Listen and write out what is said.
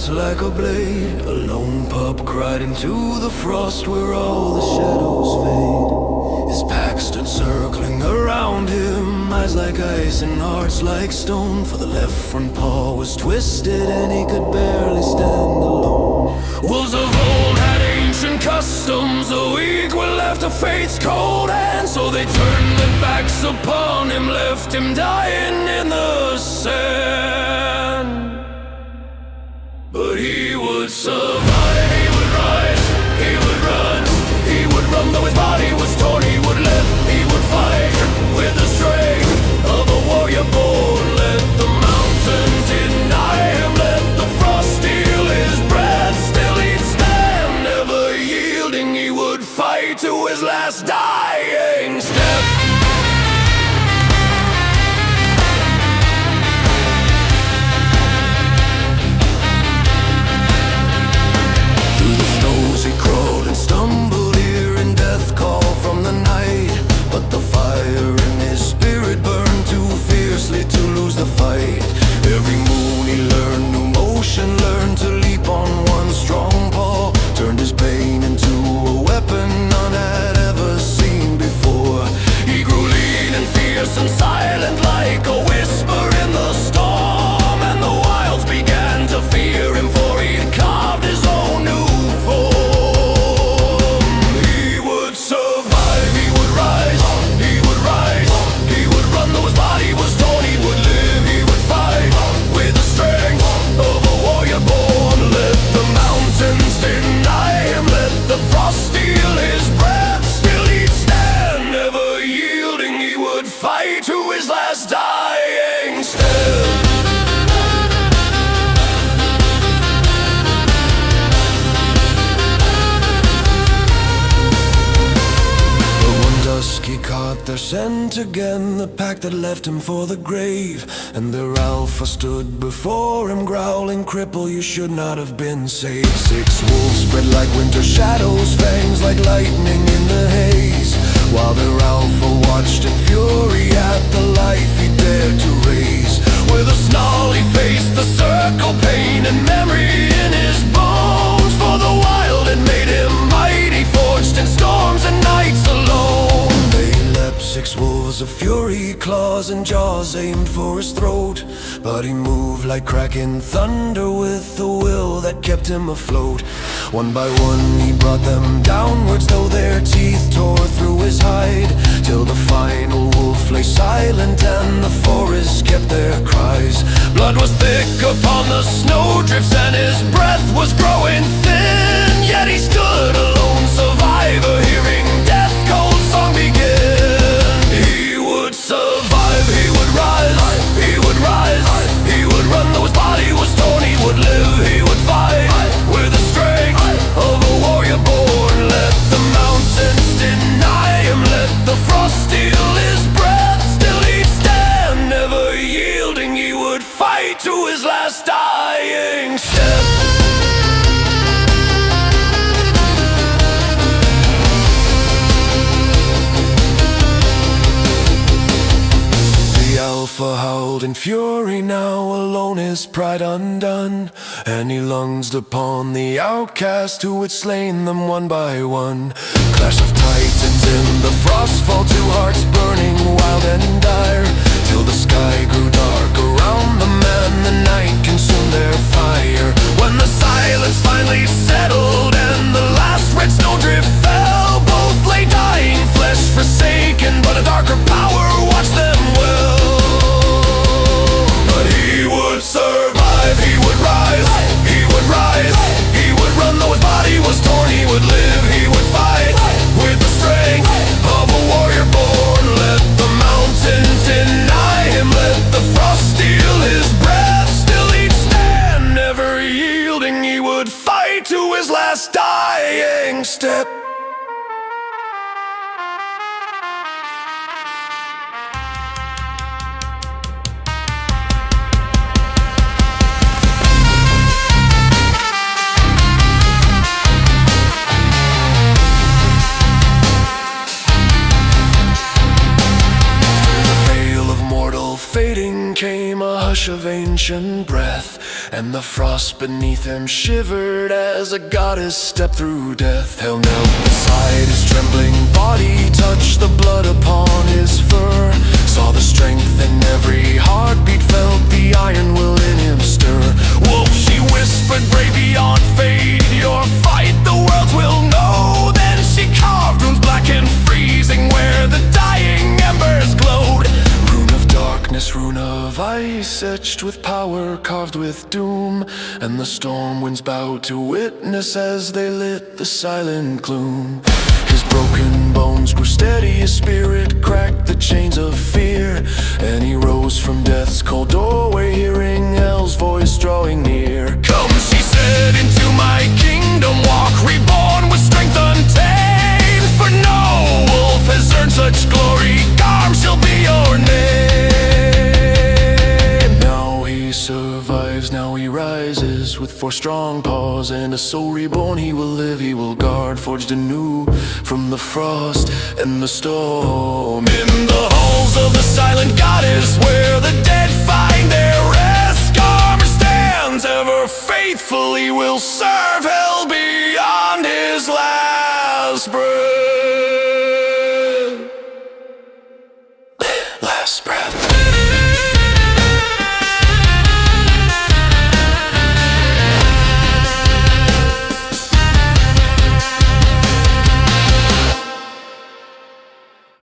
cuts like a blade. A lone pup cried into the frost where all the shadows fade. His pack stood circling around him, eyes like ice and hearts like stone. For the left front paw was twisted and he could barely stand alone. Wolves of old had ancient customs, the weak were left to fate's cold hand. So they turned their backs upon him, left him dying in the sand. But he would survive, he would rise, he would run, he would run though his body was torn. He would live, he would fight with the strength of a warrior born. Let the mountains deny him, let the frost steal his breath. Still he'd stand, never yielding. He would fight to his last dying step. He crawled and stumbled, hearing death call from the night. But the fire in his spirit burned too fiercely to lose the fight. Every moon he learned new motion, learned to leap on one strong paw. Turned his pain into a weapon none had ever seen before. He grew lean and fierce and silent like a whisper in the storm. And the wilds began to fear him, for he'd carved his own new form. He caught their scent again, the pack that left him for the grave. And their alpha stood before him, growling, "Cripple, you should not have been saved." 6 wolves spread like winter shadows, fangs like lightning in the haze. While their alpha watched in fury at the life he dared to raise. With a snarl he faced the circle, pain and memory in his bones. For the wild had made him mighty, forged in storms and nights alone. 6 wolves of fury, claws and jaws aimed for his throat. But he moved like cracking thunder with a will that kept him afloat. One by one he brought them downwards, though their teeth tore through his hide. Till the final wolf lay silent and the forest kept their cries. Blood was thick upon the snowdrifts and his breath was growing thin. Yet he stood a lone survivor, hearing death's cold song begin. He would survive, he would rise, he would rise, he would run though his body was torn. He would live, he would fight with the strength of a warrior born. Let the mountains deny him, let the frost steal his breath. Still he'd stand, never yielding. He would fight to his last dying step. Alpha howled in fury now, alone his pride undone. And he lunged upon the outcast who had slain them one by one. Clash of titans in the frostfall, 2 hearts burning wild and dire. Till the sky grew dark around them and the night consumed their fire. When the silence finally settled and the last red snowdrift fell, both lay dying, flesh forsaken, but a darker power watched them well. He would survive, he would rise, he would rise, he would run though his body was torn. He would live, he would fight with the strength of a warrior born. Let the mountains deny him, let the frost steal his breath. Still he'd stand, never yielding. He would fight to his last dying step. hush of ancient breath, and the frost beneath him shivered as a goddess stepped through death. Hell knelt beside his trembling body, touched the blood upon his fur, saw the strength in every heartbeat, felt the iron will in him stir. Wolf, she whispered, brave beyond fate, your fight the world will know. Then she carved runes black and freezing where the dying embers glowed. Rune of darkness, rune of ice, etched with power, carved with doom, and the storm winds bowed to witness as they lit the silent gloom. His broken bones grew steady, his spirit cracked the chains of fear, and he rose from death's cold doorway, hearing hell's voice drawing near. Come, she said, into my kingdom walk, reborn with strength untamed. For no wolf has earned such glory, Garm shall be your name. Now he survives, now he rises, with 4 strong paws and a soul reborn. He will live, he will guard, forged anew from the frost and the storm. In the halls of the silent goddess, where the dead find their rest, Garm stands ever faithfully, will serve hell beyond his last breath.